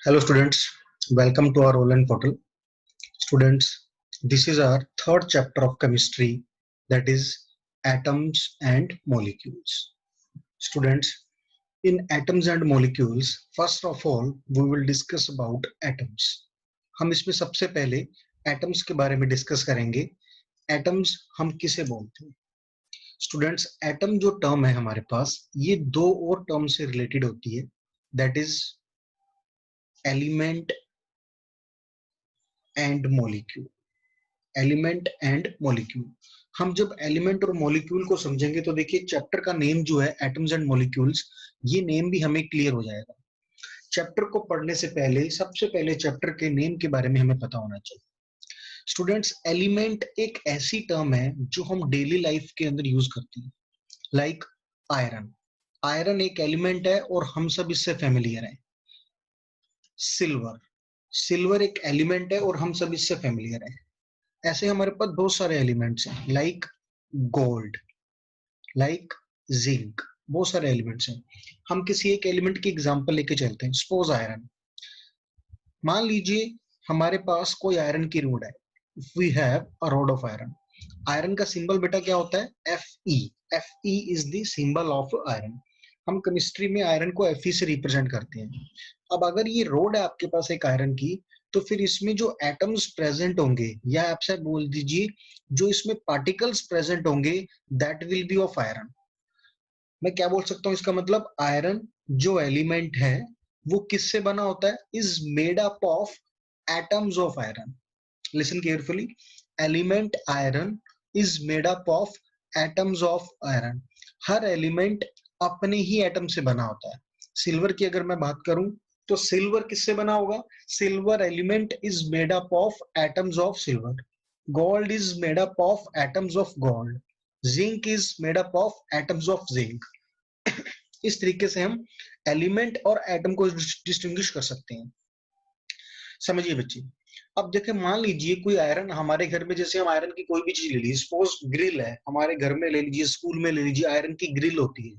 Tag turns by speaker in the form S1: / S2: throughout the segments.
S1: Hello students, welcome to our online portal. Students, this is our third chapter of chemistry, that is atoms and molecules. Students, in atoms and molecules, first of all we will discuss about atoms. हम इसमें सबसे पहले atoms के बारे में discuss करेंगे. atoms हम किसे बोलते हैं? स्टूडेंट्स, एटम जो टर्म है हमारे पास, ये दो और टर्म से रिलेटेड होती है, that is element and molecule. Element and molecule. हम जब एलिमेंट और मॉलिक्यूल को समझेंगे तो देखिए चैप्टर का नेम जो है एटम्स एंड मॉलिक्यूल्स, ये नेम भी हमें क्लियर हो जाएगा. चैप्टर को पढ़ने से पहले सबसे पहले चैप्टर के नेम के बारे में हमें पता होना चाहिए. स्टूडेंट्स, एलिमेंट एक ऐसी टर्म है जो हम डेली लाइफ के अंदर यूज करते हैं, लाइक आयरन. आयरन एक एलिमेंट है और हम सब इससे फेमिलियर हैं. सिल्वर, सिल्वर एक एलिमेंट है और हम सब इससे फेमिलियर हैं. ऐसे हमारे पास बहुत सारे एलिमेंट्स हैं, लाइक गोल्ड, लाइक जिंक, बहुत सारे एलिमेंट्स हैं. हम किसी एक एलिमेंट की एग्जांपल लेके चलते हैं. Suppose iron. मान लीजिए हमारे पास कोई आयरन की रोड है. We have a rod of iron. Iron का सिंबल बेटा क्या होता है? Fe. Fe is the symbol of iron. हम केमिस्ट्री में आयरन को Fe से रिप्रेजेंट करते हैं. अब अगर ये रोड है आपके पास एक आयरन की, तो फिर इसमें जो एटम्स प्रेजेंट होंगे, या आपसे बोल दीजिए जो इसमें पार्टिकल्स प्रेजेंट होंगे, that will B of iron. मैं क्या बोल सकता हूँ इसका मतलब? आयरन जो एलिमेंट है वो किससे बना होता है? Is made up of atoms of iron. Listen carefully. Element iron is made up of atoms of iron. Her element अपने ही एटम से बना होता है. सिल्वर की अगर मैं बात करूं तो सिल्वर किससे बना होगा? Silver element is made up of atoms of silver. Gold is made up of atoms of gold. Zinc is made up of atoms of zinc. इस तरीके से हम एलिमेंट और एटम को डिस्टिंग्विश कर सकते हैं. समझिए बच्चे. अब देखें, मान लीजिए कोई आयरन हमारे घर में, जैसे हम आयरन की कोई भी चीज ले लीजिए, सपोज ग्रिल है हमारे घर में, ले लीजिए स्कूल में ले लीजिए, आयरन की ग्रिल होती है.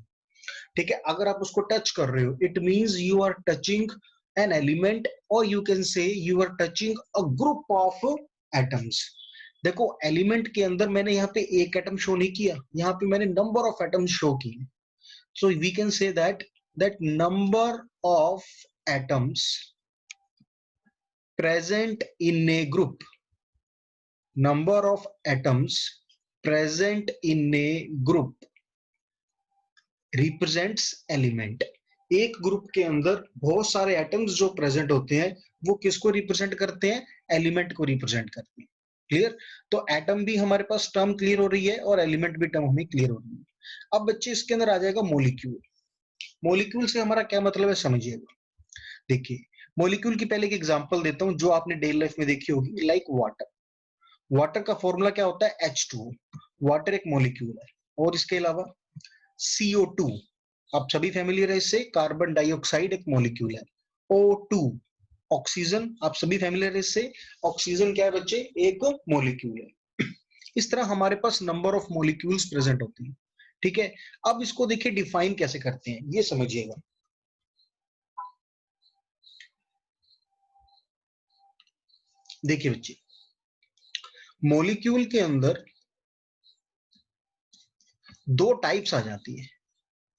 S1: ठीक है, अगर आप उसको टच कर रहे हो, it means you are touching an element, और you can say you are touching a group of atoms. देखो, एलिमेंट के अंदर मैंने यहाँ पे एक एटम शो नहीं किया, यहाँ पे मैंने नंबर ऑफ एटम्स शो किए. So we can say that number of atoms present in a group, number of atoms present in a group represents element. एक ग्रुप के अंदर बहुत सारे एटम्स जो प्रेजेंट होते हैं वो किसको रिप्रेजेंट करते हैं? एलिमेंट को रिप्रेजेंट करते हैं. क्लियर? तो एटम भी हमारे पास टर्म क्लियर हो रही है और एलिमेंट भी टर्म हमें क्लियर हो रही है. अब बच्चे इसके अंदर आ जाएगा मॉलिक्यूल. मॉलिक्यूल से हमारा क्या मतलब है समझिएगा. देखिए, मॉलिक्यूल की पहले एक एग्जांपल देता हूं जो आपने डेली लाइफ में देखी होगी, लाइक वाटर. वाटर का फॉर्मूला क्या होता है? H2O. वाटर एक मॉलिक्यूल है. और इसके अलावा CO2, आप सभी फैमिलियर है इससे. कार्बन डाइऑक्साइड एक मॉलिक्यूल है. O2, ऑक्सीजन, आप सभी फैमिलियर है इससे. ऑक्सीजन क्या है बच्चे? एक मॉलिक्यूल है. इस तरह हमारे पास नंबर ऑफ मॉलिक्यूल्स प्रेजेंट होते हैं. ठीक है, अब इसको देखिए डिफाइन कैसे करते हैं, ये समझिएगा. देखिए बच्चे, मॉलिक्यूल के अंदर दो टाइप्स आ जाती है.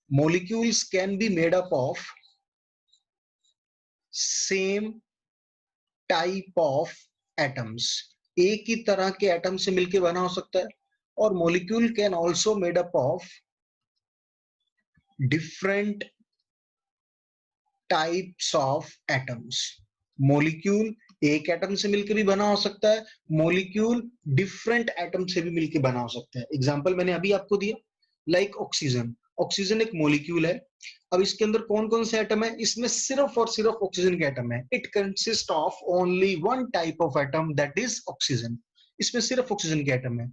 S1: Molecules can be made up of same type of atoms. एक ही तरह के एटम से मिलकर बना हो सकता है. और molecule can also made up of different types of atoms. Molecule एक एटम से मिलकर भी बना हो सकता है, मॉलिक्यूल डिफरेंट एटम से भी मिलकर बना हो सकता है. एग्जांपल मैंने अभी आपको दिया, लाइक ऑक्सीजन. ऑक्सीजन एक मॉलिक्यूल है. अब इसके अंदर कौन कौन से एटम है? इसमें सिर्फ और सिर्फ ऑक्सीजन के एटम है. It consist of only one type of atom, that is oxygen. इसमें सिर्फ ऑक्सीजन के एटम है.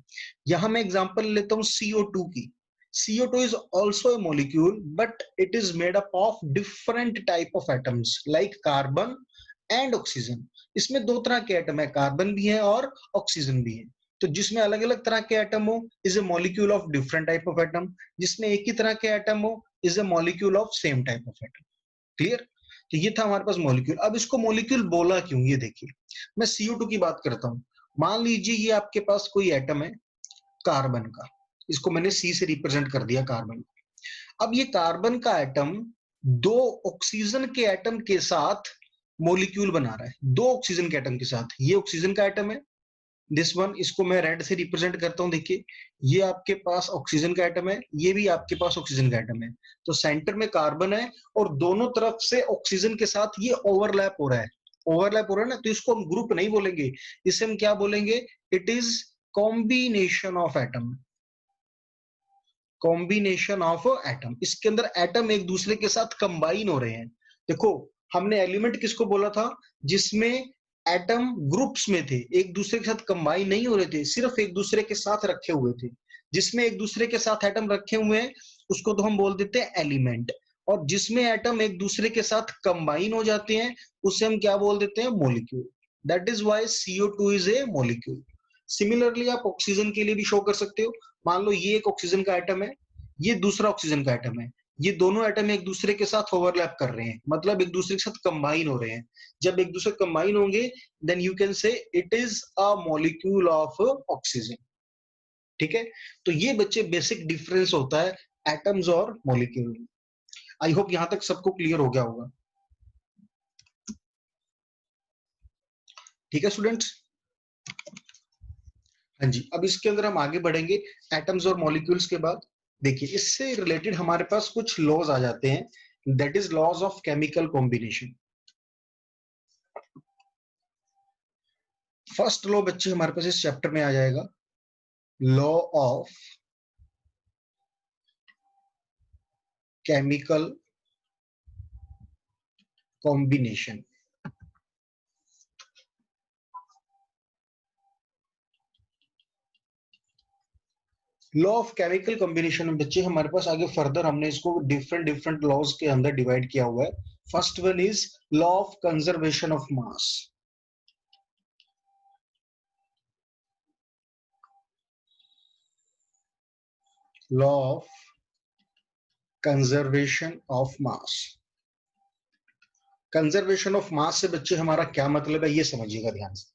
S1: यहां मैं एग्जांपल लेता हूं CO2 की. CO2 is also a molecule, but it is made up of different type of atoms like carbon and oxygen. इसमें दो तरह के एटम है, कार्बन भी है और ऑक्सीजन भी है. तो जिसमें अलग अलग तरह के एटम हो is a molecule of different type of atom. जिसमें एक ही तरह के एटम हो is a molecule of same type of atom. Clear? तो ये था हमारे पास मॉलिक्यूल। अब इसको मॉलिक्यूल बोला क्यों, ये देखिए। मैं CO2 की बात करता हूँ। मान लीजिए ये आपके पास कोई एटम है कार्बन का, इसको मैंने C से रिप्रेजेंट कर दिया कार्बन। अब ये कार्बन का एटम दो ऑक्सीजन के एटम के साथ मॉलिक्यूल बना रहा है, दो ऑक्सीजन के एटम के साथ। ये ऑक्सीजन का एटम है, दिस वन, इसको मैं रेड से रिप्रेजेंट करता हूं। देखिए ये आपके पास ऑक्सीजन का एटम है, ये भी आपके पास ऑक्सीजन का एटम है। तो सेंटर में कार्बन है और दोनों तरफ से ऑक्सीजन के साथ ये ओवरलैप हो रहा है। ओवरलैप हो रहा है ना, तो इसको हम ग्रुप नहीं बोलेंगे, इसे हम क्या बोलेंगे, it is combination of atom. Combination of atom, इसके अंदर एटम एक दूसरे के साथ कंबाइन हो रहे हैं। देखो हमने एलिमेंट किसको बोला था, जिसमें एटम ग्रुप्स में थे, एक दूसरे के साथ कंबाइन नहीं हो रहे थे, सिर्फ एक दूसरे के साथ रखे हुए थे। जिसमें एक दूसरे के साथ एटम रखे हुए हैं उसको तो हम बोल देते हैं एलिमेंट, और जिसमें एटम एक दूसरे के साथ कंबाइन हो जाते हैं उसे हम क्या बोल देते हैं, molecule. That is why CO2 is a molecule. Similarly आप ऑक्सीजन के लिए भी शो कर सकते हो। मान लो ये एक ऑक्सीजन का एटम है, ये दूसरा ऑक्सीजन का एटम है, ये दोनों एटम एक दूसरे के साथ ओवरलैप कर रहे हैं, मतलब एक दूसरे के साथ कंबाइन हो रहे हैं। जब एक दूसरे कंबाइन होंगे then you can say it is a molecule of oxygen. ठीक है, तो ये बच्चे बेसिक डिफरेंस होता है एटम्स और मॉलिक्यूल। आई होप यहां तक सबको क्लियर हो गया होगा। ठीक है स्टूडेंट्स, हाँ जी। अब इसके अंदर हम आगे बढ़ेंगे एटम्स और मॉलिक्यूल्स के बाद। देखिए इससे रिलेटेड हमारे पास कुछ लॉज आ जाते हैं, that is laws of chemical combination. First law बच्चे हमारे पास इस चैप्टर में आ जाएगा, law of chemical combination. Law of chemical combination में बच्चे हमारे पास आगे फर्दर हमने इसको डिफरेंट डिफरेंट लॉज के अंदर डिवाइड किया हुआ है। First one is law of conservation of mass. Law of conservation of mass. Conservation of मास से बच्चे हमारा क्या मतलब है, ये समझिएगा ध्यान से।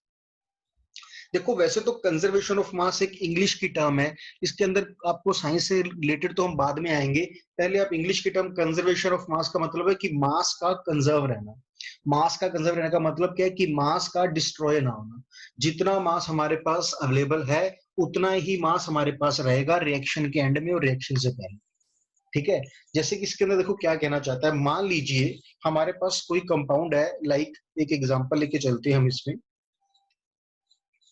S1: देखो वैसे तो कंजर्वेशन ऑफ मास एक इंग्लिश की टर्म है, इसके अंदर आपको साइंस से रिलेटेड तो हम बाद में आएंगे। पहले आप इंग्लिश की टर्म कंजर्वेशन ऑफ मास का मतलब है कि मास का कंजर्व रहना। मास का कंजर्व रहने का मतलब क्या है कि मास का डिस्ट्रॉय ना होना। जितना मास हमारे पास अवेलेबल है उतना ही मास हमारे पास रहेगा रिएक्शन के एंड में और रिएक्शन से पहले। ठीक है, जैसे कि इसके अंदर देखो क्या कहना चाहता है, मान लीजिए हमारे पास कोई कंपाउंड है, लाइक एक एग्जांपल लेके चलते हैं हम इसमें।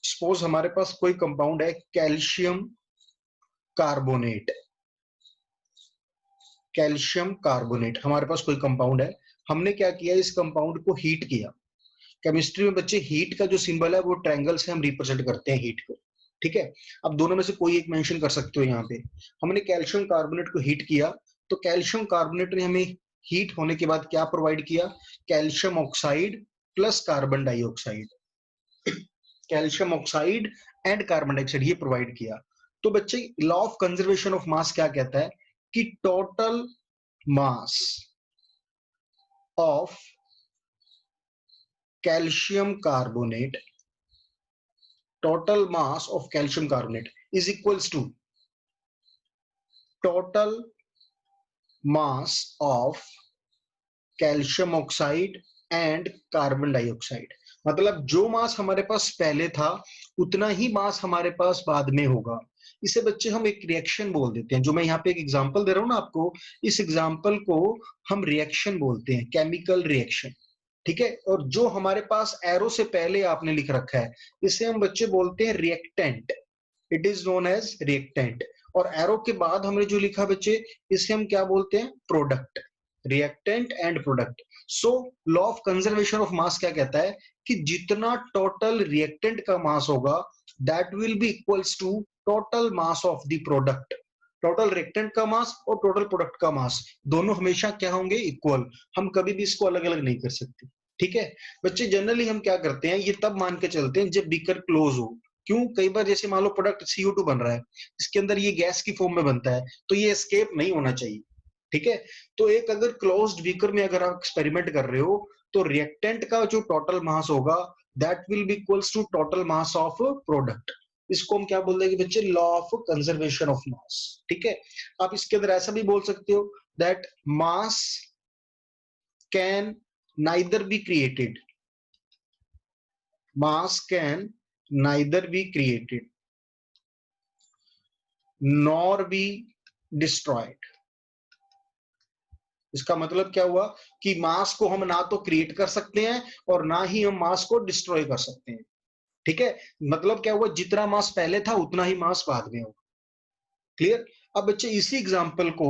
S1: सपोज हमारे पास कोई कंपाउंड है कैल्शियम कार्बोनेट। कैल्शियम कार्बोनेट हमारे पास कोई कंपाउंड है, हमने क्या किया, इस कंपाउंड को हीट किया। केमिस्ट्री में बच्चे हीट का जो सिंबल है वो ट्रायंगल से हम रिप्रेजेंट करते हैं हीट को। ठीक है, अब दोनों में से कोई एक मेंशन कर सकते हो यहाँ पे। हमने कैल्शियम कार्बोनेट को हीट किया, तो कैल्शियम कार्बोनेट ने हमें हीट होने के बाद क्या प्रोवाइड किया, calcium oxide plus carbon dioxide. Calcium oxide and carbon dioxide ये प्रोवाइड किया। तो बच्चे लॉ ऑफ कंजर्वेशन ऑफ मास क्या कहता है कि total mass of calcium carbonate, total mass of calcium carbonate is equals to total mass of calcium oxide and carbon dioxide। मतलब जो मास हमारे पास पहले था उतना ही मास हमारे पास बाद में होगा। इसे बच्चे हम एक रिएक्शन बोल देते हैं। जो मैं यहाँ पे एक एग्जांपल दे रहा हूँ ना आपको, इस एग्जांपल को हम रिएक्शन बोलते हैं, केमिकल रिएक्शन। ठीक है, और जो हमारे पास एरो से पहले आपने लिख रखा है इसे हम बच्चे बोलते हैं reactant. It is known as reactant. और एरो के बाद हमने जो लिखा बच्चे इसे हम क्या बोलते हैं, product. Reactant and product. So law of conservation of मास क्या कहता है कि जितना टोटल रिएक्टेंट का मास होगा that will be equals to total mass of the product. Total reactant का मास और टोटल प्रोडक्ट का मास दोनों हमेशा क्या होंगे, इक्वल। हम कभी भी इसको अलग अलग नहीं कर सकते। ठीक है बच्चे, जनरली हम क्या करते हैं, ये तब मान के चलते हैं जब बीकर क्लोज हो। क्यों, कई बार जैसे मान लो प्रोडक्ट CO2 बन रहा है, इसके अंदर ये गैस की फॉर्म में बनता है, तो ये एस्केप नहीं होना चाहिए। ठीक है। तो एक अगर क्लोज्ड बीकर में अगर आप एक्सपेरिमेंट कर रहे हो तो रिएक्टेंट का जो टोटल मास होगा that will be equals to total mass of product. इसको हम क्या बोल देंगे बच्चे, law of conservation of mass. ठीक है। आप इसके अंदर ऐसा भी बोल सकते हो that mass can neither be created, mass can neither be created nor be destroyed। इसका मतलब क्या हुआ कि मास को हम ना तो क्रिएट कर सकते हैं और ना ही हम मास को डिस्ट्रॉय कर सकते हैं। ठीक है। मतलब क्या हुआ, जितना मास पहले था उतना ही मास बाद में होगा। क्लियर। अब बच्चे इसी एग्जांपल को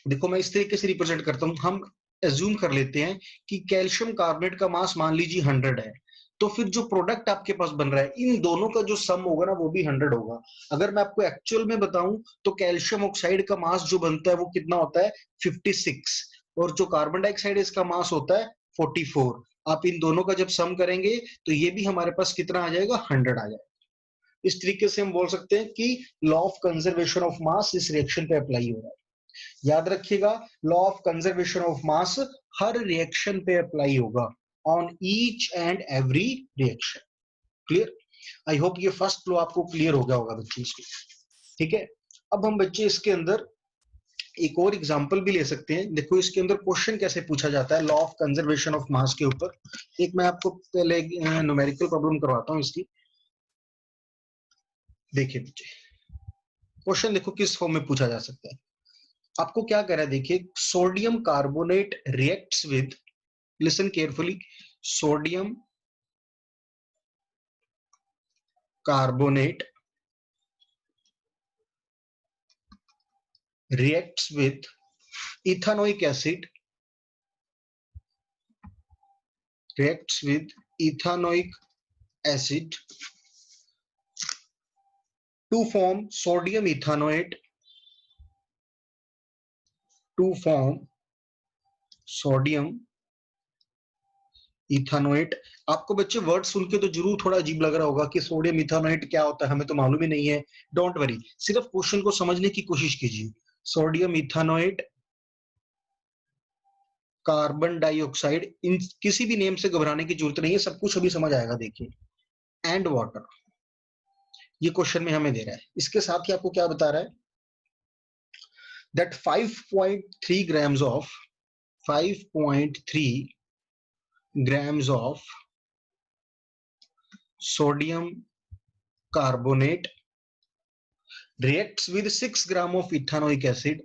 S1: देखो मैं इस तरीके से रिप्रेजेंट करता हूं। हम एज्यूम कर लेते हैं कि कैल्शियम कार्बोनेट का मास मान लीजिए 100 है, तो फिर जो प्रोडक्ट आपके पास बन रहा है इन दोनों का जो सम होगा ना वो भी 100 होगा। अगर मैं आपको एक्चुअल में बताऊं तो कैल्शियम ऑक्साइड का मास जो बनता है वो कितना होता है 56, और जो कार्बन डाइऑक्साइड इसका मास होता है 44। आप इन दोनों का जब सम करेंगे तो ये भी हमारे पास कितना आ जाएगा, 100 आ जाएगा। इस तरीके से हम बोल सकते हैं कि लॉ ऑफ कंजर्वेशन ऑफ मास इस रिएक्शन पे अप्लाई हो रहा है। याद रखिएगा, law of conservation of mass her reaction पे अप्लाई होगा, on each and every reaction. Clear. I hope ये फर्स्ट लॉ आपको क्लियर हो गया होगा बच्चे इसको। ठीक है। अब हम बच्चे इसके अंदर एक और एग्जांपल भी ले सकते हैं। देखो इसके अंदर क्वेश्चन कैसे पूछा जाता है लॉ ऑफ कंजर्वेशन ऑफ मास के ऊपर। एक मैं आपको पहले न्यूमेरिकल प्रॉब्लम करवाता हूं इसकी। देखिए बच्चे क्वेश्चन देखो किस फॉर्म में पूछा जा सकता है। आपको क्या कह रहा है, देखिए sodium carbonate reacts with, listen carefully, sodium carbonate reacts with ethanoic acid, reacts with ethanoic acid to form sodium ethanoate, to form sodium इथानोएट। आपको बच्चे वर्ड सुन के तो जरूर थोड़ा अजीब लग रहा होगा कि सोडियम इथानोएट क्या होता है, हमें तो मालूम ही नहीं है। डोंट वरी, सिर्फ क्वेश्चन को समझने की कोशिश कीजिए। सोडियम इथानोएट, कार्बन डाइऑक्साइड, इन किसी भी नेम से घबराने की जरूरत नहीं है, सब कुछ अभी समझ आएगा। देखिए एंड वाटर, ये क्वेश्चन में हमें दे रहा है। इसके साथ ही आपको क्या बता रहा है that 5.3 grams of 5.3 grams of sodium carbonate reacts with 6 gram of ethanoic acid,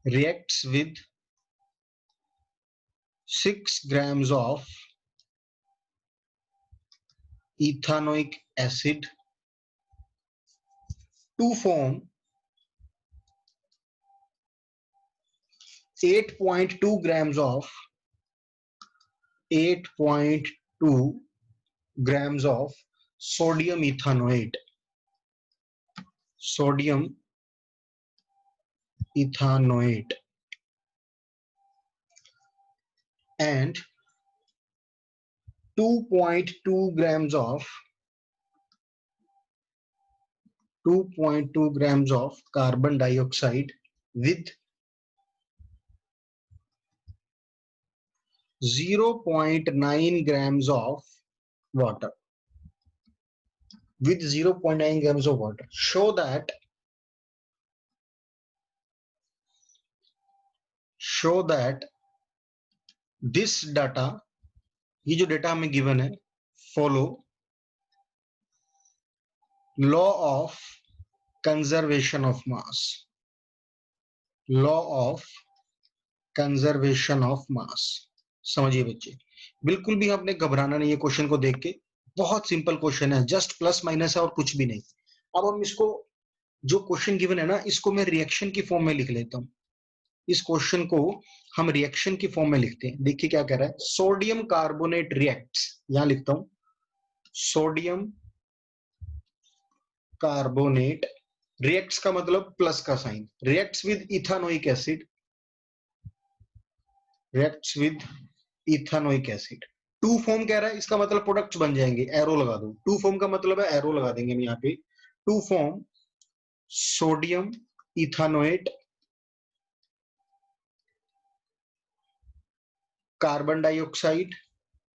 S1: reacts with 6 grams of ethanoic acid to form 8.2 grams of 8.2 grams of sodium ethanoate, sodium ethanoate, and 2.2 grams of 2.2 grams of carbon dioxide with 0.9 grams of water, with 0.9 grams of water. Show that this data, ये जो data हमें given है, follow law of conservation of mass, law of conservation of मास। समझिए बच्चे, बिल्कुल भी आपने घबराना नहीं है क्वेश्चन को देख के। बहुत सिंपल क्वेश्चन है, जस्ट प्लस माइनस है और कुछ भी नहीं। अब हम इसको, जो क्वेश्चन गिवन है ना, इसको मैं रिएक्शन की फॉर्म में लिख लेता हूं। इस क्वेश्चन को हम रिएक्शन की फॉर्म में लिखते हैं। देखिए क्या कह रहा है, सोडियम कार्बोनेट रिएक्ट्स, यहां लिखता हूं सोडियम कार्बोनेट, रिएक्ट्स का मतलब प्लस का sign, reacts with ethanoic acid, reacts with ethanoic acid. To form कह रहा है, इसका मतलब प्रोडक्ट्स बन जाएंगे, एरो लगा दो। टू फॉर्म का मतलब है एरो लगा देंगे हम यहाँ पे। To form sodium ethanoate, carbon dioxide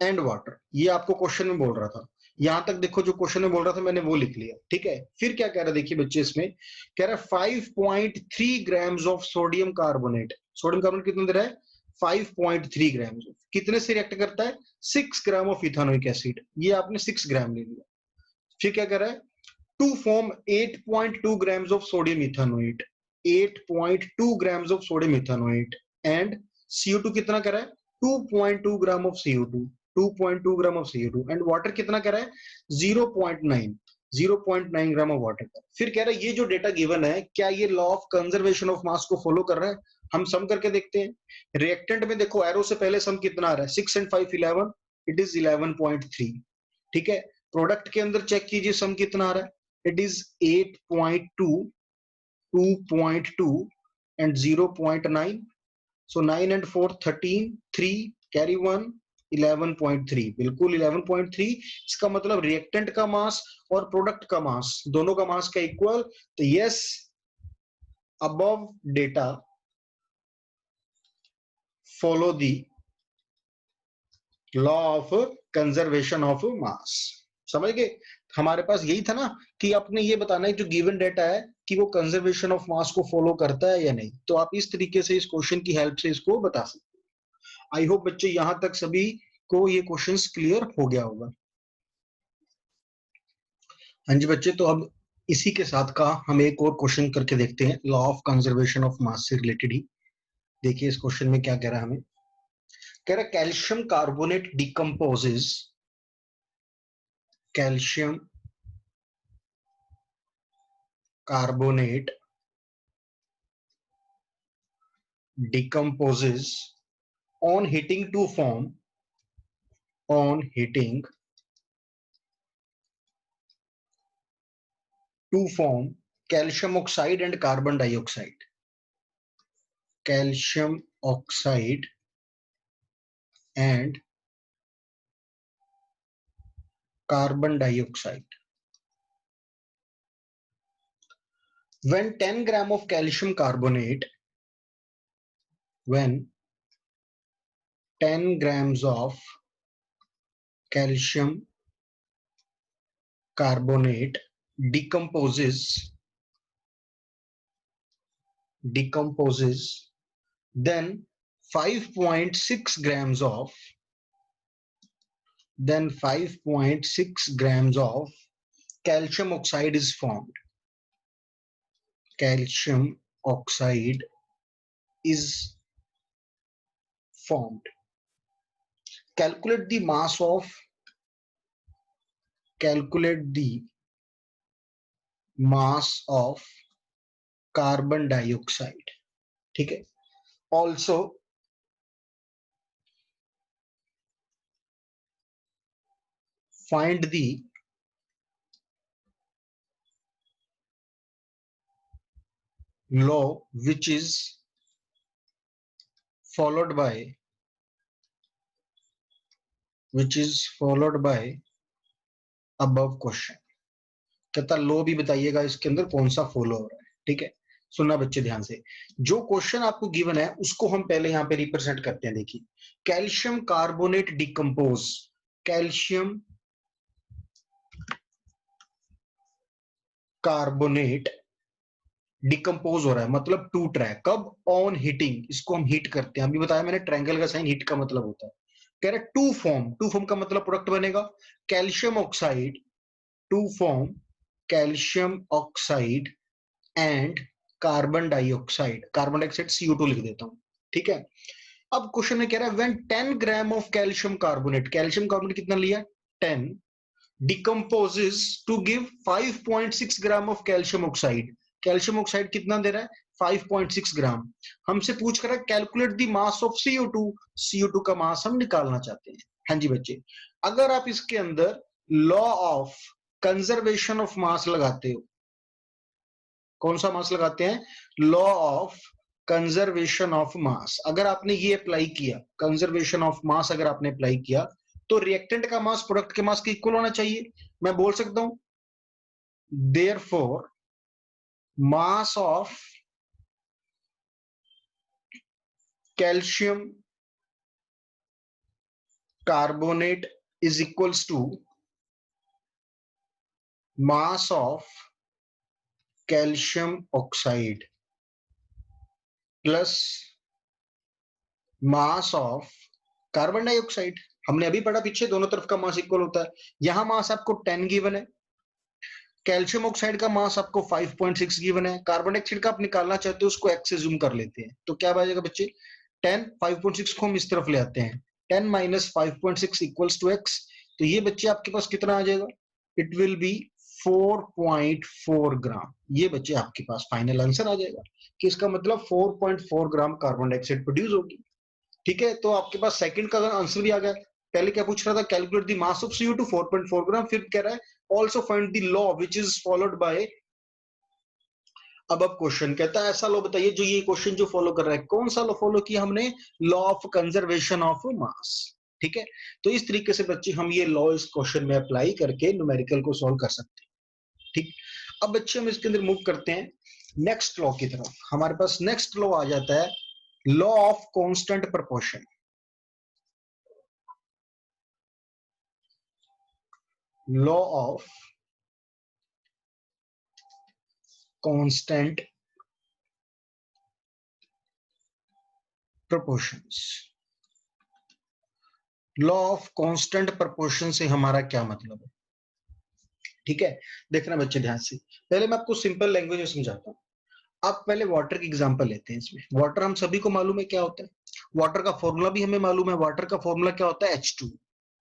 S1: and water. ये आपको क्वेश्चन में बोल रहा था। यहां तक देखो, जो क्वेश्चन में बोल रहा था मैंने वो लिख लिया, ठीक है। फिर क्या कह रहा है देखिए बच्चे, इसमें कह रहा है 5.3 grams of sodium carbonate. Sodium carbonate कितना दे रहा है? 5.3 ग्राम। कितने से रिएक्ट करता है? 6 ग्राम ऑफ इथानोइक एसिड। ये आपने 6 ग्राम ले लिया। फिर क्या कह रहा है? To form 8.2 grams of sodium ethanoate, 8.2 grams of sodium ethanoate and CO2 कितना कर रहा है? 2.2 gram of CO2, 2.2 gram of CO2 and water कितना कर रहा है? 0.9 ग्राम ऑफ वाटर। फिर कह रहा है ये जो डेटा गिवन है, क्या ये लॉ ऑफ कंजर्वेशन ऑफ मास को फॉलो कर रहा है? हम सम करके देखते हैं। रिएक्टेंट में देखो, एरो से पहले सम कितना आ रहा है? 6 and 5 11, इट इज 11.3, ठीक है। प्रोडक्ट के अंदर चेक कीजिए सम कितना आ रहा है? It is 8.2, 2.2 and 0.9. So 9 and 4 13, 3 carry 1, 11.3, बिल्कुल 11.3। इसका मतलब रिएक्टेंट का मास और प्रोडक्ट का मास, दोनों का मास का इक्वल। तो yes, above data follow the law of conservation of mass। समझ गए? हमारे पास यही था ना कि आपने ये बताना है जो गिवन डेटा है कि वो कंजर्वेशन ऑफ मास को फॉलो करता है या नहीं। तो आप इस तरीके से इस क्वेश्चन की हेल्प से इसको बता सकते हैं। आई होप बच्चे यहां तक सभी को ये क्वेश्चंस क्लियर हो गया होगा। हाँ जी बच्चे, तो अब इसी के साथ का हम एक और क्वेश्चन करके देखते हैं, लॉ ऑफ कंजर्वेशन ऑफ मास से रिलेटेड ही। देखिए इस क्वेश्चन में क्या कह रहा है हमें। कह रहा है calcium carbonate decomposes, calcium carbonate decomposes on heating to form calcium oxide and carbon dioxide, calcium oxide and carbon dioxide. When 10 gram of calcium carbonate, when 10 grams of calcium carbonate decomposes, then 5.6 grams of calcium oxide is formed. Calcium oxide is formed. Calculate the mass of carbon dioxide. ठीक है. Also find the law which is followed by above question. कहता लो भी बताइएगा इसके अंदर कौन सा follow हो रहा है। ठीक है, सुनना बच्चे ध्यान से। जो क्वेश्चन आपको गिवन है उसको हम पहले यहाँ पे रिप्रेजेंट करते हैं। देखिए, calcium carbonate decompose, calcium carbonate decompose हो रहा है, मतलब टूट रहा है। कब? ऑन हीटिंग, इसको हम हीट करते हैं। अभी बताया मैंने, ट्रायंगल का साइन हीट का मतलब होता है। कह रहा है टू फॉर्म का मतलब प्रोडक्ट बनेगा calcium oxide, to form calcium oxide and carbon dioxide. Carbon dioxide CO2 लिख देता हूं। ठीक है, अब क्वेश्चन में कह रहा है when 10 gram of calcium carbonate कितना लिया? 10 decomposes to give 5.6 gram of calcium oxide. Calcium oxide कितना दे रहा है? 5.6 ग्राम। हमसे पूछ कर calculate the mass of CO2। CO2 का मास हम निकालना चाहते हैं। हाँ जी बच्चे, अगर आप इसके अंदर लॉ ऑफ कंजर्वेशन ऑफ मास लगाते हो, कौन सा मास लगाते हैं? लॉ ऑफ कंजर्वेशन ऑफ मास। अगर आपने ये अप्लाई किया, कंजर्वेशन ऑफ मास अगर आपने अप्लाई किया, तो रिएक्टेंट का मास प्रोडक्ट के मास के इक्वल होना चाहिए। मैं बोल सकता हूं therefore mass of calcium carbonate is equals to mass of calcium oxide plus mass of carbon dioxide. हमने अभी पढ़ा पीछे दोनों तरफ का मास इक्वल होता है। यहां मास आपको 10 गिवन है, कैल्शियम ऑक्साइड का मास आपको 5.6 गिवन है, कार्बन डाइऑक्साइड का आप निकालना चाहते हो उसको x से जूम कर लेते हैं तो क्या बचेगा बच्चे 10, 5.6 को हम इस तरफ ले आते हैं, 10 माइनस 5.6 इक्वल्स टू x। तो ये बच्चे आपके पास कितना आ जाएगा, इट विल बी 4.4 ग्राम। ये बच्चे आपके पास फाइनल आंसर आ जाएगा कि इसका मतलब 4.4 ग्राम कार्बन डाइऑक्साइड प्रोड्यूस होगी। ठीक है, तो आपके पास सेकंड का आंसर भी आ गया। पहले क्या पूछ रहा था, calculate the mass of CO2 4.4 ग्राम, फिर कह रहा है also find the law which is followed by अब क्वेश्चन। कहता है ऐसा लॉ बताइए जो ये क्वेश्चन जो फॉलो कर रहा है, कौन सा लॉ फॉलो किया हमने, law of conservation of mass. ठीक है, तो इस तरीके से बच्चे हम ये लॉ इस क्वेश्चन में अप्लाई करके न्यूमेरिकल को सॉल्व कर सकते हैं। ठीक, अब बच्चे हम इसके अंदर मूव करते हैं नेक्स्ट लॉ की तरफ। हमारे पास नेक्स्ट लॉ आ जाता है law of constant proportion. Law of constant proportions. Law of constant proportion से हमारा क्या मतलब है। ठीक है, देखना बच्चे ध्यान से, पहले मैं आपको सिंपल लैंग्वेज में समझाता हूँ। आप पहले वाटर की एग्जांपल लेते हैं। इसमें वाटर हम सभी को मालूम है क्या होता है, वाटर का फॉर्मूला भी हमें मालूम है। वाटर का फॉर्मूला क्या होता है, H2।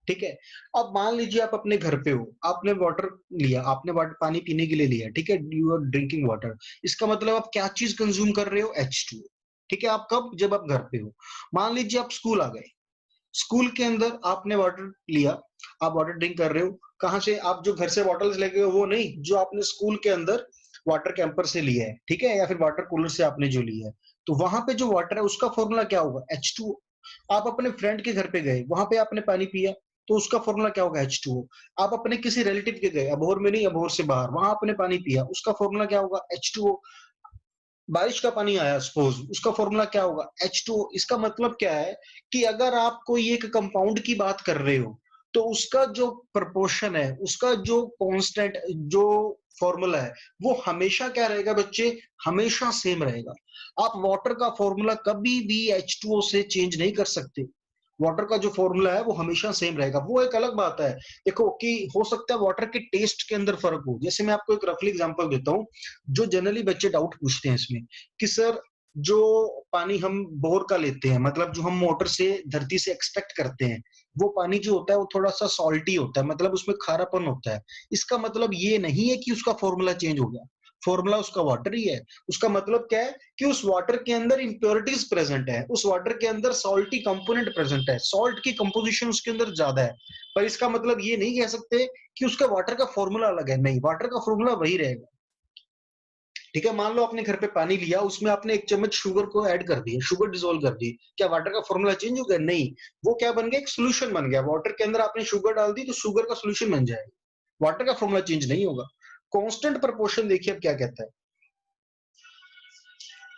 S1: ठीक है, अब मान लीजिए आप अपने घर पे हो, आपने वाटर लिया, आपने वाटर पानी पीने के लिए लिया। ठीक है, यू आर ड्रिंकिंग वाटर, इसका मतलब आप क्या चीज कंज्यूम कर रहे हो, H2। ठीक है, आप कब, जब आप घर पे हो। मान लीजिए आप स्कूल आ गए, स्कूल के अंदर आपने वाटर लिया, आप वाटर ड्रिंक कर रहे हो। कहां से, आप जो घर से बॉटल्स लेके हो वो नहीं, जो आपने स्कूल के अंदर वाटर कैंपर से लिया है। ठीक है, या फिर वाटर कूलर से आपने जो लिया है, तो वहां पे जो वाटर है उसका फॉर्मूला क्या होगा, H2। आप अपने फ्रेंड के घर पे गए, वहां पे आपने पानी पिया, तो उसका फॉर्मूला क्या होगा, H2। आप अपने किसी रिलेटिव के गए, अबोहर में नहीं, अबोहर से बाहर, वहां आपने पानी पिया, उसका फॉर्मूला क्या होगा, H2। बारिश का पानी आया सपोज, उसका फॉर्मूला क्या होगा, H2O। इसका मतलब क्या है कि अगर आप कोई एक कंपाउंड की बात कर रहे हो तो उसका जो प्रपोर्शन है, उसका जो कांस्टेंट, जो फॉर्मूला है, वो हमेशा क्या रहेगा बच्चे, हमेशा सेम रहेगा। आप वाटर का फॉर्मूला कभी भी H2O से चेंज नहीं कर सकते। वाटर का जो फॉर्मूला है वो हमेशा सेम रहेगा। वो एक अलग बात है, देखो कि हो सकता है वाटर के टेस्ट के अंदर फर्क हो। जैसे मैं आपको एक रफली एग्जांपल देता हूँ, जो जनरली बच्चे डाउट पूछते हैं इसमें कि सर जो पानी हम बोर का लेते हैं, मतलब जो हम मोटर से धरती से एक्सट्रैक्ट करते हैं, वो पानी जो होता है वो थोड़ा सा सॉल्टी होता है, मतलब उसमें खारापन होता है। इसका मतलब ये नहीं है कि उसका फॉर्मूला चेंज हो गया, फॉर्मूला उसका वाटर ही है। उसका मतलब क्या है कि उस वाटर के अंदर इंप्योरिटीज प्रेजेंट है, उस वाटर के अंदर सॉल्टी कंपोनेंट प्रेजेंट है, सॉल्ट की कंपोजिशन उसके अंदर ज्यादा है। पर इसका मतलब ये नहीं कह सकते कि उसका वाटर का फॉर्मूला अलग है, नहीं, वाटर का फॉर्मूला वही रहेगा। ठीक है, मान लो आपने घर पे पानी लिया, उसमें आपने 1 चम्मच शुगर को ऐड कर दिया, शुगर डिसॉल्व कर दी, क्या वाटर का फॉर्मूला चेंज हो गया, नहीं। वो क्या बन गया, एक सोल्यूशन बन गया। वाटर के अंदर आपने शुगर डाल दी तो शुगर का सोल्यूशन बन जाएगा, वाटर का फॉर्मूला चेंज नहीं होगा। कांस्टेंट प्रोपोर्शन देखिए अब क्या कहता है,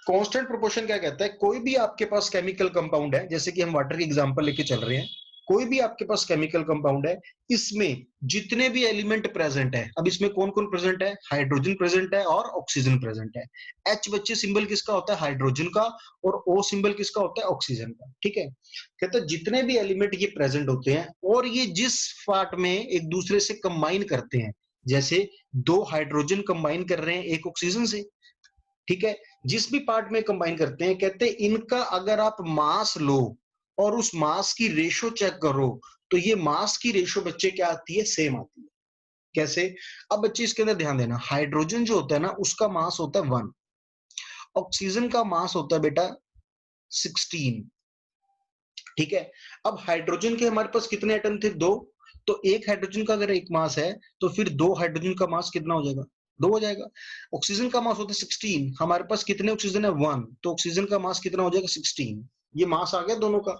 S1: कांस्टेंट प्रोपोर्शन क्या कहता है, कोई भी आपके पास केमिकल कंपाउंड है, जैसे कि हम वाटर की एग्जांपल लेके चल रहे हैं, कोई भी आपके पास केमिकल कंपाउंड है, इसमें जितने भी एलिमेंट प्रेजेंट है, अब इसमें कौन कौन प्रेजेंट है, हाइड्रोजन प्रेजेंट है और ऑक्सीजन प्रेजेंट है। एच बच्चे सिंबल किसका होता है, हाइड्रोजन का, और ओ सिंबल किसका होता है, ऑक्सीजन का। ठीक है, कहते हैं जितने भी एलिमेंट ये प्रेजेंट होते हैं और ये जिस पार्ट में एक दूसरे से कंबाइन करते हैं, जैसे 2 हाइड्रोजन कंबाइन कर रहे हैं एक ऑक्सीजन से। ठीक है, जिस भी पार्ट में कंबाइन करते हैं, कहते हैं इनका अगर आप मास लो और उस मास की रेशो चेक करो, तो ये मास की रेशो बच्चे क्या आती है, सेम आती है। कैसे, अब बच्चे इसके अंदर ध्यान देना, हाइड्रोजन जो होता है ना उसका मास होता है 1, ऑक्सीजन का मास होता है बेटा 16। ठीक है, अब हाइड्रोजन के हमारे पास कितने एटम थे, 2, तो एक हाइड्रोजन का अगर एक मास है तो फिर 2 हाइड्रोजन का मास कितना हो जाएगा, 2 हो जाएगा। ऑक्सीजन का मास होता है 16, हमारे पास कितने ऑक्सीजन है, 1, तो ऑक्सीजन का मास कितना हो जाएगा, 16। ये मास आ गया दोनों का।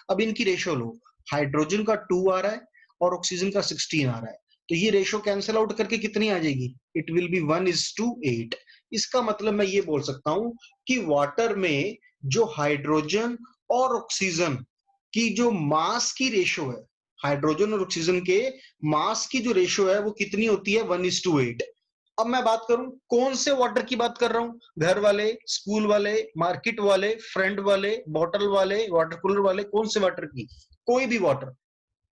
S1: अब इनकी रेशो लो, हाइड्रोजन का 2 आ रहा है और ऑक्सीजन का 16 आ रहा है, तो ये रेशो कैंसिल आउट करके कितनी आ जाएगी, इट विल बी 1:8। इसका मतलब मैं ये बोल सकता हूं कि वाटर में जो हाइड्रोजन और ऑक्सीजन की जो मास की रेशो है, हाइड्रोजन और ऑक्सीजन के मास की जो रेशो है वो कितनी होती है, 1:8। अब मैं बात करूं कौन से वाटर की बात कर रहा हूं, घर वाले, स्कूल वाले, मार्केट वाले, फ्रेंड वाले, बॉटल वाले, वाटर कूलर वाले, कौन से वाटर की, कोई भी वाटर,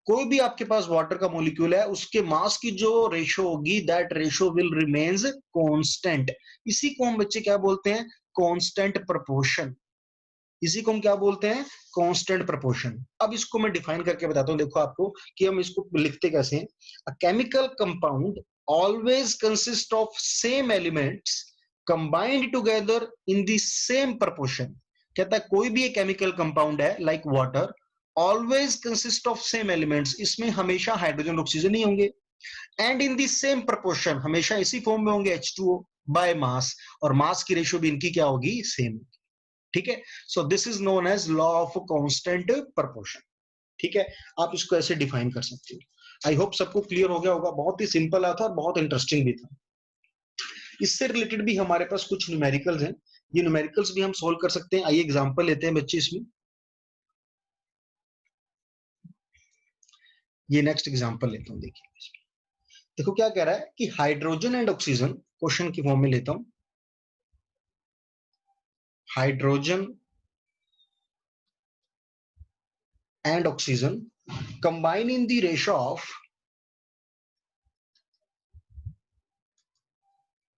S1: कोई भी आपके पास वाटर का मॉलिक्यूल है, उसके मास की जो रेशो होगी, that ratio will remains constant. इसी को हम बच्चे क्या बोलते हैं, कांस्टेंट प्रोपोर्शन। इसी को हम क्या बोलते हैं, कांस्टेंट प्रोपोर्शन। अब इसको मैं डिफाइन करके बताता हूं, देखो आपको कि हम इसको लिखते कैसे हैं। A chemical compound always consist of same elements combined together in the same proportion. कहता है कोई भी एक केमिकल कंपाउंड है like water, always consist of same elements, इसमें हमेशा हाइड्रोजन ऑक्सीजन ही होंगे, and in the same proportion, हमेशा इसी फॉर्म में होंगे H2O बाय मास, और मास की रेशियो भी इनकी क्या होगी, सेम। ठीक है, so this is known as law of constant proportion. ठीक है, आप इसको ऐसे डिफाइन कर सकते हो। आई होप सबको क्लियर हो गया होगा, बहुत ही सिंपल था और बहुत इंटरेस्टिंग भी था। इससे रिलेटेड भी हमारे पास कुछ न्यूमेरिकल्स हैं, ये न्यूमेरिकल्स भी हम सोल्व कर सकते हैं। आइए एग्जांपल लेते हैं बच्चे इसमें। ये नेक्स्ट एग्जांपल लेता हूं, देखिए देखो क्या कह रहा है कि हाइड्रोजन एंड ऑक्सीजन, क्वेश्चन की फॉर्म में लेता हूं, hydrogen and oxygen combine in the ratio of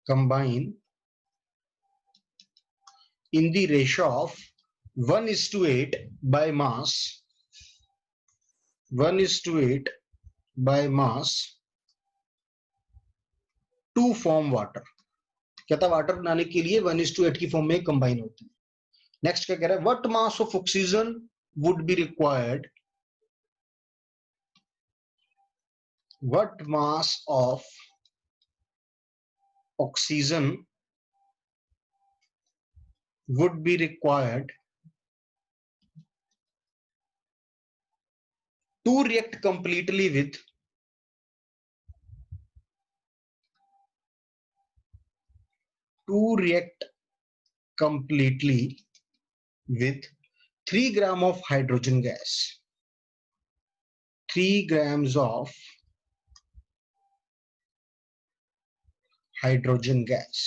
S1: combine in the ratio of 1:8 by mass, 1:8 by mass to form water। कहता है वाटर बनाने के लिए 1:8 की फॉर्म में कंबाइन होते हैं। नेक्स्ट क्या कह रहा है, what mass of oxygen would be required, what mass of oxygen would be required to react completely with with 3 gram of hydrogen gas, 3 grams of hydrogen gas।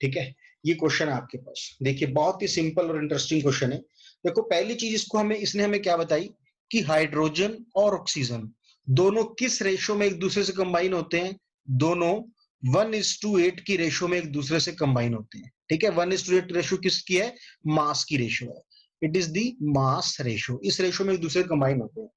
S1: ठीक है, ये क्वेश्चन है आपके पास। देखिए बहुत ही सिंपल और इंटरेस्टिंग क्वेश्चन है। देखो पहली चीज इसने हमें क्या बताई कि हाइड्रोजन और ऑक्सीजन दोनों किस रेशो में एक दूसरे से कंबाइन होते हैं, दोनों 1:8 की रेशो में एक दूसरे से कंबाइन होते हैं। ठीक है, 1:8 रेशो किसकी है, मास की रेशो है, it is the mass ratio, इस रेशो में एक दूसरे कंबाइन होते हैं।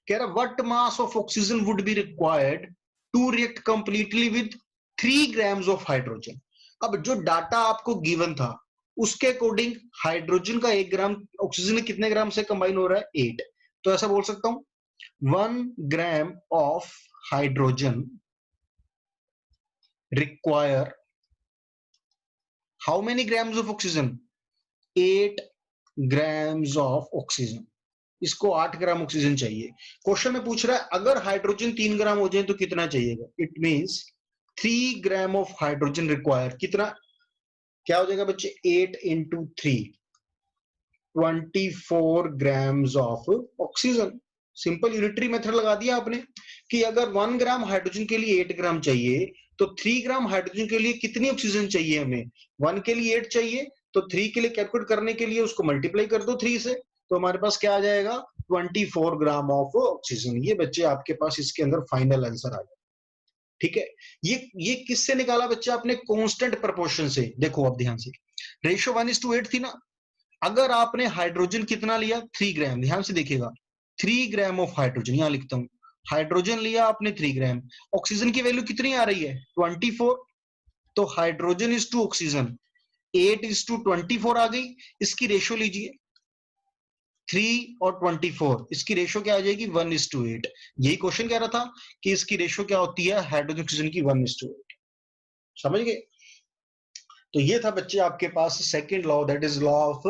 S1: कह रहा what mass of oxygen would be required to react completely with 3 grams of hydrogen. अब जो डाटा आपको गिवन था उसके अकॉर्डिंग हाइड्रोजन का 1 ग्राम, ऑक्सीजन में कितने ग्राम से कंबाइन हो रहा है, 8। तो ऐसा बोल सकता हूं 1 gram of hydrogen require how many grams of oxygen, 8 grams of oxygen. इसको 8 ग्राम ऑक्सीजन चाहिए। क्वेश्चन में पूछ रहा है अगर हाइड्रोजन 3 ग्राम हो जाए तो कितना चाहिएगा, it means 3 gram of hydrogen require, कितना क्या हो जाएगा बच्चे, 8 into 3, 24 grams of oxygen. Simple unitary method लगा दिया आपने कि अगर 1 ग्राम हाइड्रोजन के लिए 8 ग्राम चाहिए तो 3 ग्राम हाइड्रोजन के लिए कितनी ऑक्सीजन चाहिए हमें, 1 के लिए 8 चाहिए, तो 3 के लिए कैलकुलेट करने के लिए उसको मल्टीप्लाई कर दो 3 से, तो हमारे पास क्या आ जाएगा, 24 ग्राम ऑफ ऑक्सीजन। ये बच्चे आपके पास इसके अंदर फाइनल आंसर आ जाए। ठीक है, ये किससे निकाला बच्चे आपने, कांस्टेंट प्रोपोर्शन से। देखो अब ध्यान से, रेशियो 1:8 थी ना, अगर आपने हाइड्रोजन कितना लिया, 3 ग्राम, ध्यान से देखिएगा 3 ग्राम ऑफ हाइड्रोजन, यहां लिखता हूं, हाइड्रोजन लिया आपने 3 ग्राम, ऑक्सीजन की वैल्यू कितनी आ रही है, 24, तो हाइड्रोजन इज टू ऑक्सीजन 8:24 आ गई। इसकी रेशियो लीजिए 3 और 24, इसकी रेशियो क्या आ जाएगी, 1:8। यही क्वेश्चन कह रहा था कि इसकी रेशियो क्या होती है हाइड्रोजन ऑक्सीजन की, 1:8। समझ गए। तो ये था बच्चे आपके पास second law, that is law of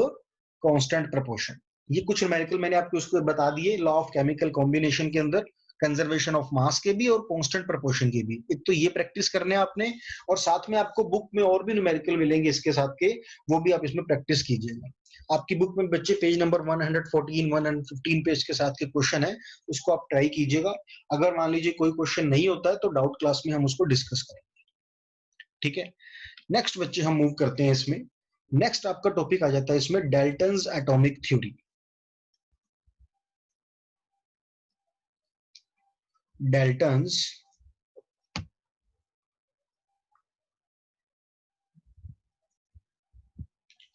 S1: constant proportion. ये कुछ न्यूमेरिकल मैंने आपको उसको बता दिए, लॉ ऑफ केमिकल कॉम्बिनेशन के अंदर कंजर्वेशन ऑफ मास के भी और कांस्टेंट प्रोपोर्शन के भी। एक तो ये प्रैक्टिस करने आपने, और साथ में आपको बुक में और भी न्यूमेरिकल मिलेंगे इसके साथ के, वो भी आप इसमें प्रैक्टिस कीजिएगा। आपकी बुक में बच्चे पेज नंबर 114, 115 पेज के साथ के क्वेश्चन है, उसको आप ट्राई कीजिएगा। अगर मान लीजिए कोई क्वेश्चन नहीं होता है तो डाउट क्लास में हम उसको डिस्कस करेंगे, ठीक है। नेक्स्ट बच्चे हम मूव करते हैं इसमें। नेक्स्ट आपका टॉपिक आ जाता है इसमें Dalton's atomic theory. Dalton's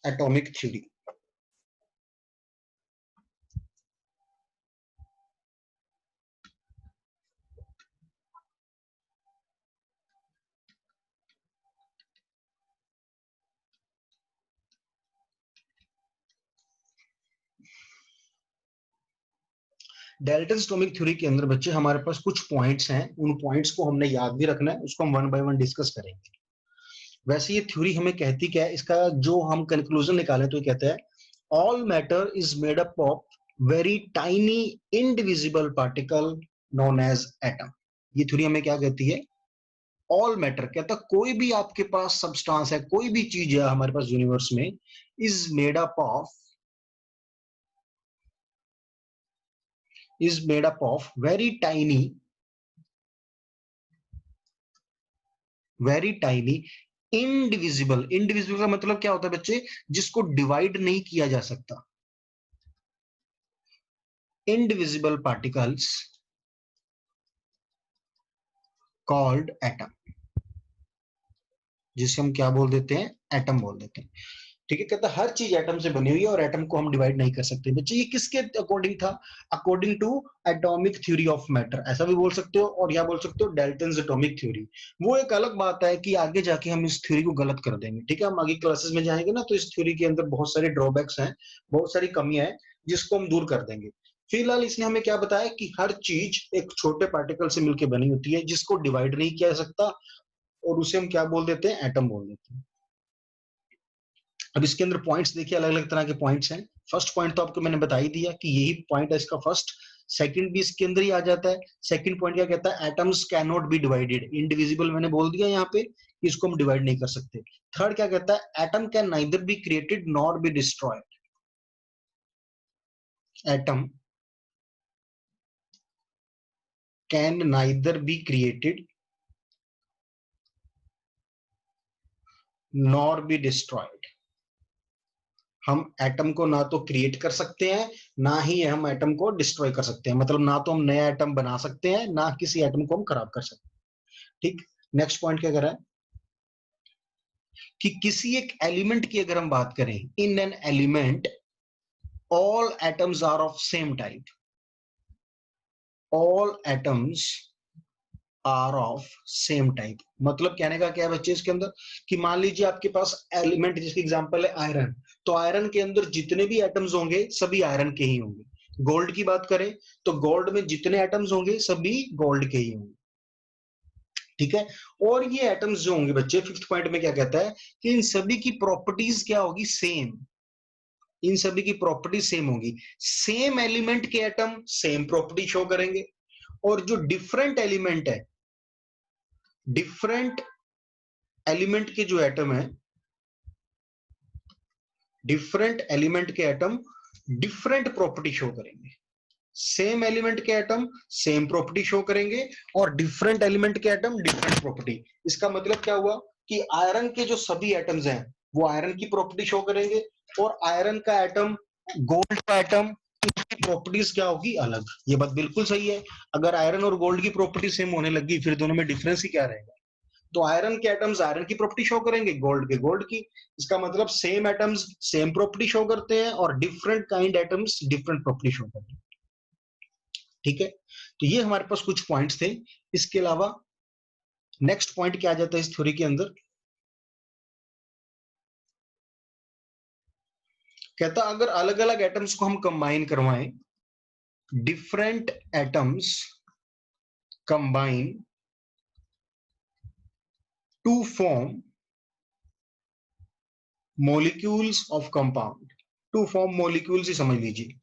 S1: atomic theory. Dalton's atomic theory के अंदर बच्चे हमारे पास कुछ पॉइंट्स हैं, उन पॉइंट्स को हमने याद भी रखना है, उसको हम वन बाय वन डिस्कस करेंगे। वैसे ये थ्योरी हमें कहती क्या है, इसका जो हम कंक्लूजन निकालें तो ये कहता है all matter is made up of very tiny indivisible particle known as atom. ये थ्योरी हमें क्या कहती है, ऑल मैटर, कहता कोई भी आपके पास सब्सटेंस है, कोई भी चीज है हमारे पास यूनिवर्स में, is made up of very tiny indivisible. Indivisible का मतलब क्या होता है बच्चे, जिसको डिवाइड नहीं किया जा सकता। इनडिविजिबल पार्टिकल्स कॉल्ड एटम, जिसे हम क्या बोल देते हैं, एटम बोल देते हैं, ठीक है। कहता हर चीज एटम से बनी हुई है और एटम को हम डिवाइड नहीं कर सकते। बच्चे ये किसके अकॉर्डिंग था, according to atomic theory of matter, ऐसा भी बोल सकते हो और या बोल सकते हो डाल्टन्स एटॉमिक थ्योरी। वो एक अलग बात है कि आगे जाके हम इस थ्योरी को गलत कर देंगे, ठीक है। हम आगे क्लासेस में जाएंगे ना तो इस थ्योरी के अंदर बहुत सारे ड्रॉबैक्स हैं, बहुत सारी कमियां हैं जिसको हम दूर कर देंगे। फिलहाल इसने हमें क्या बताया कि हर चीज एक छोटे पार्टिकल से मिलकर बनी होती है जिसको डिवाइड नहीं किया जा सकता, और उसे हम क्या बोल देते हैं, एटम बोल देते हैं। अब इसके अंदर पॉइंट्स देखिए, अलग अलग तरह के पॉइंट्स हैं। फर्स्ट पॉइंट तो आपको मैंने बता ही दिया कि यही पॉइंट है इसका फर्स्ट। सेकंड भी इसके अंदर ही आ जाता है। सेकंड पॉइंट क्या कहता है, atoms can not be divided, indivisible मैंने बोल दिया यहाँ पे, इसको हम डिवाइड नहीं कर सकते। थर्ड क्या कहता है, atom can neither be created nor be destroyed. Atom can neither be created nor be destroyed. हम एटम को ना तो क्रिएट कर सकते हैं, ना ही हम एटम को डिस्ट्रॉय कर सकते हैं। मतलब ना तो हम नया एटम बना सकते हैं, ना किसी एटम को हम खराब कर सकते हैं, ठीक। नेक्स्ट पॉइंट क्या कर रहा है कि किसी एक एलिमेंट की अगर हम बात करें, in an element all atoms are of same type, all atoms are of same type. मतलब कहने का क्या है बच्चे इसके अंदर, कि मान लीजिए आपके पास एलिमेंट, जिसकी एग्जांपल है आयरन, तो आयरन के अंदर जितने भी एटम्स होंगे सभी आयरन के ही होंगे। गोल्ड की बात करें तो गोल्ड में जितने एटम्स होंगे सभी गोल्ड के ही होंगे, ठीक है। और ये एटम्स जो होंगे बच्चे, फिफ्थ पॉइंट में क्या कहता है कि इन सभी की प्रॉपर्टीज क्या होगी, सेम। इन सभी की प्रॉपर्टी सेम होगी। सेम एलिमेंट के एटम सेम प्रॉपर्टी शो करेंगे, और जो डिफरेंट एलिमेंट है, डिफरेंट एलिमेंट के जो एटम है, डिफरेंट एलिमेंट के एटम डिफरेंट प्रॉपर्टी शो करेंगे। सेम एलिमेंट के एटम सेम प्रॉपर्टी शो करेंगे और डिफरेंट एलिमेंट के एटम डिफरेंट प्रॉपर्टी। इसका मतलब क्या हुआ कि आयरन के जो सभी एटम्स हैं वो आयरन की प्रॉपर्टी शो करेंगे, और आयरन का एटम, गोल्ड का एटम, इसकी प्रॉपर्टीज क्या होगी, अलग। ये बात बिल्कुल सही है। अगर आयरन और गोल्ड की प्रॉपर्टी सेम होने लगी फिर दोनों में डिफरेंस ही क्या रहेगा। तो आयरन के एटम्स आयरन की प्रॉपर्टी शो करेंगे, गोल्ड के गोल्ड की। इसका मतलब same atoms same property show करते हैं और different kind atoms different property show करते हैं, ठीक है। तो ये हमारे पास कुछ पॉइंट्स थे। इसके अलावा नेक्स्ट पॉइंट क्या आ जाता है इस थ्योरी के अंदर, कहता अगर अलग अलग एटम्स को हम कंबाइन करवाएं, different atoms combine to form molecules of compound, to form molecules ही समझ लीजिए।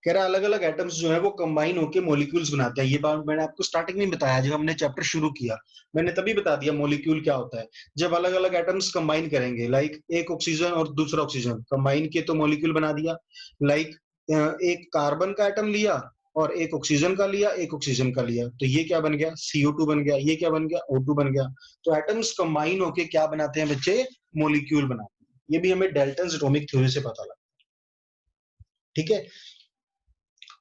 S1: कह रहा है अलग अलग एटम्स जो है वो कंबाइन होकर मॉलिक्यूल्स बनाते हैं। ये बात मैंने आपको स्टार्टिंग में बताया जब हमने चैप्टर शुरू किया, मैंने तभी बता दिया मॉलिक्यूल क्या होता है। जब अलग अलग एटम्स कंबाइन करेंगे, लाइक एक ऑक्सीजन और दूसरा ऑक्सीजन कंबाइन किए तो मॉलिक्यूल बना दिया। लाइक एक कार्बन का एटम लिया और एक ऑक्सीजन का लिया, एक ऑक्सीजन का लिया, तो ये क्या बन गया, CO2 बन गया। ये क्या बन गया, O2 बन गया। तो एटम्स कंबाइन होके क्या बनाते हैं बच्चे, मॉलिक्यूल बनाते हैं। ये भी हमें डाल्टन्स एटॉमिक थ्योरी से पता लगा। ठीक है,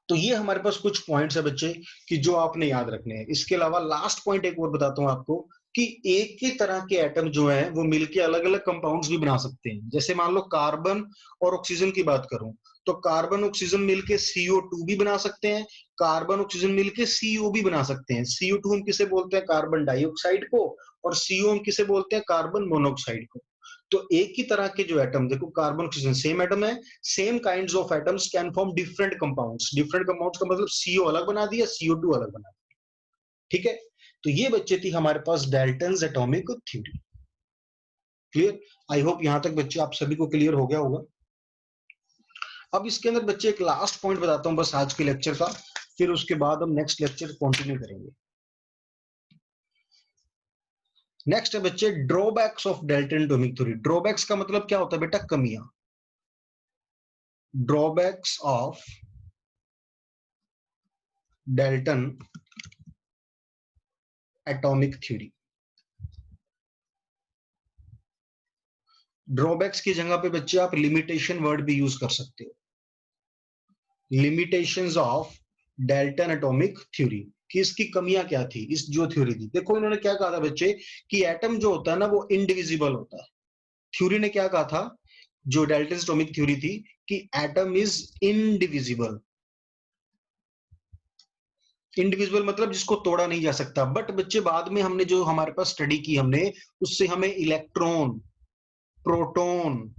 S1: तो ये हमारे पास कुछ पॉइंट्स है बच्चे कि जो आपने याद रखने हैं। इसके अलावा लास्ट पॉइंट एक और बताता हूं आपको कि एक ही तरह के एटम जो है वो मिलके अलग अलग कंपाउंड्स भी बना सकते हैं। जैसे मान लो कार्बन और ऑक्सीजन की बात करूं तो कार्बन ऑक्सीजन मिलके CO2 भी बना सकते हैं, कार्बन ऑक्सीजन मिलके CO भी बना सकते हैं। CO2 हम किसे बोलते हैं, कार्बन डाइऑक्साइड को, और CO हम किसे बोलते हैं, कार्बन मोनोऑक्साइड को। तो एक ही तरह के जो एटम, देखो कार्बन ऑक्सीजन सेम एटम है, same kinds of atoms can form different compounds. Different compounds का मतलब CO अलग बना दिया, CO2 अलग बना दिया। ठीक है, तो ये बच्चे थी हमारे पास Dalton's atomic theory. Clear? I hope यहां तक बच्चे आप सभी को क्लियर हो गया होगा। अब इसके अंदर बच्चे एक लास्ट पॉइंट बताता हूं बस आज के लेक्चर का, फिर उसके बाद हम नेक्स्ट लेक्चर कंटिन्यू करेंगे। नेक्स्ट है बच्चे drawbacks of Dalton atomic theory. Drawbacks का मतलब क्या होता है बेटा, कमियां। Drawbacks of Dalton atomic theory. Drawbacks की जगह पे बच्चे आप लिमिटेशन वर्ड भी यूज कर सकते हो। Limitations of Dalton atomic theory कि इसकी कमियां क्या थी, इस जो थ्योरी थी। देखो इन्होंने क्या कहा था बच्चे कि एटम जो होता है ना वो इंडिविजिबल होता है। थ्योरी ने क्या कहा था, जो डाल्टन एटॉमिक थ्योरी थी, कि एटम इज इनडिविजिबल। इंडिविजुअल मतलब जिसको तोड़ा नहीं जा सकता। बट बच्चे बाद में हमने जो हमारे पास स्टडी की हमने, उससे हमें इलेक्ट्रॉन, प्रोटॉन,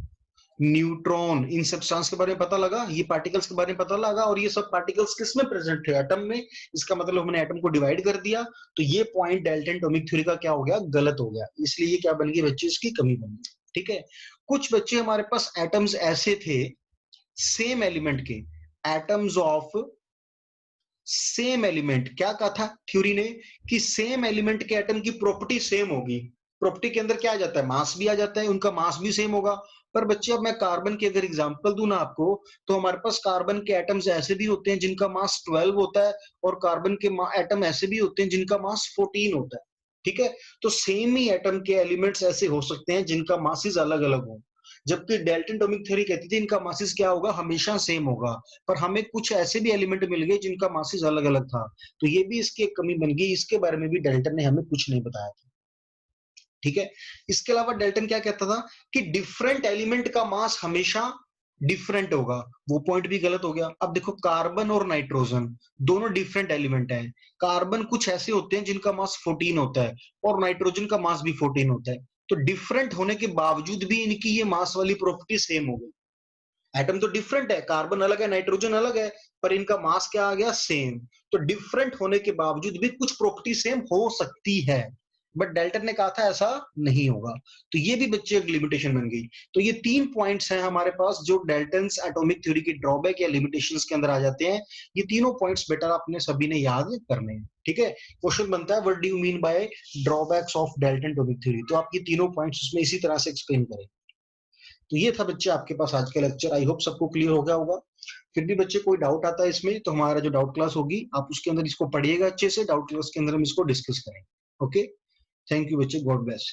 S1: न्यूट्रॉन, इन सब्सटेंस के बारे में पता लगा, ये पार्टिकल्स के बारे में पता लगा। और ये सब पार्टिकल्स किस में प्रेजेंट थे, एटम में। इसका मतलब हमने एटम को डिवाइड कर दिया। तो ये पॉइंट डाल्टन एटॉमिक थ्योरी का क्या हो गया, गलत हो गया। इसलिए ये क्या बन गई बच्चे, इसकी कमी बन गई। ठीक है, कुछ बच्चे हमारे पास एटम्स ऐसे थे सेम एलिमेंट के, एटम्स ऑफ सेम एलिमेंट। क्या कहा था थ्योरी ने कि सेम एलिमेंट के एटम की प्रॉपर्टी सेम होगी। प्रॉपर्टी के अंदर क्या आ जाता है, मास भी आ जाता है, उनका मास भी सेम होगा। पर बच्चे अब मैं कार्बन की अगर एग्जांपल दूं ना आपको, तो हमारे पास कार्बन के एटम्स ऐसे भी होते हैं जिनका मास 12 होता है, और कार्बन के एटम ऐसे भी होते हैं जिनका मास 14 होता है। ठीक है, तो सेम ही एटम के एलिमेंट्स ऐसे हो सकते हैं जिनका मासेस अलग अलग हो। जबकि डाल्टन एटॉमिक थ्योरी कहती थी इनका मासेस क्या होगा, हमेशा सेम होगा। पर हमें कुछ ऐसे भी एलिमेंट मिल गए जिनका मासेस अलग अलग था। तो ये भी इसकी एक कमी बन गई। इसके बारे में भी डाल्टन ने हमें कुछ नहीं बताया था। ठीक है, इसके अलावा डाल्टन क्या कहता था कि डिफरेंट एलिमेंट का मास हमेशा डिफरेंट होगा। वो पॉइंट भी गलत हो गया। अब देखो कार्बन और नाइट्रोजन दोनों डिफरेंट एलिमेंट हैं। कार्बन कुछ ऐसे होते हैं जिनका मास 14 होता है, और नाइट्रोजन का मास भी 14 होता है। तो डिफरेंट होने के बावजूद भी इनकी ये मास वाली प्रॉपर्टी सेम हो गई। एटम तो डिफरेंट है, कार्बन अलग है, नाइट्रोजन अलग है, पर इनका मास क्या आ गया, सेम। तो डिफरेंट होने के बावजूद भी कुछ प्रॉपर्टी सेम हो सकती है। बट डाल्टन ने कहा था ऐसा नहीं होगा। तो ये भी बच्चे एक लिमिटेशन बन गई। तो ये 3 पॉइंट्स हैं हमारे पास जो डाल्टन्स एटॉमिक थ्योरी की ड्रॉबैक या लिमिटेशंस के अंदर आ जाते हैं। ये तीनों पॉइंट्स बेटर आपने सभी ने याद करने हैं। ठीक है, क्वेश्चन बनता है what do you mean by drawbacks of Dalton atomic theory. तो आप ये तीनों पॉइंट्स उसमें इसी तरह से एक्सप्लेन करें। तो ये था बच्चे आपके पास आज का लेक्चर। आई होप सबको क्लियर हो गया होगा। फिर भी बच्चे कोई डाउट आता है इसमें तो हमारा जो डाउट क्लास होगी आप उसके अंदर इसको पढ़िएगा अच्छे से। डाउट क्लास के अंदर हम इसको डिस्कस करेंगे। ओके, थैंक यू बच्चे, गॉड ब्लेस।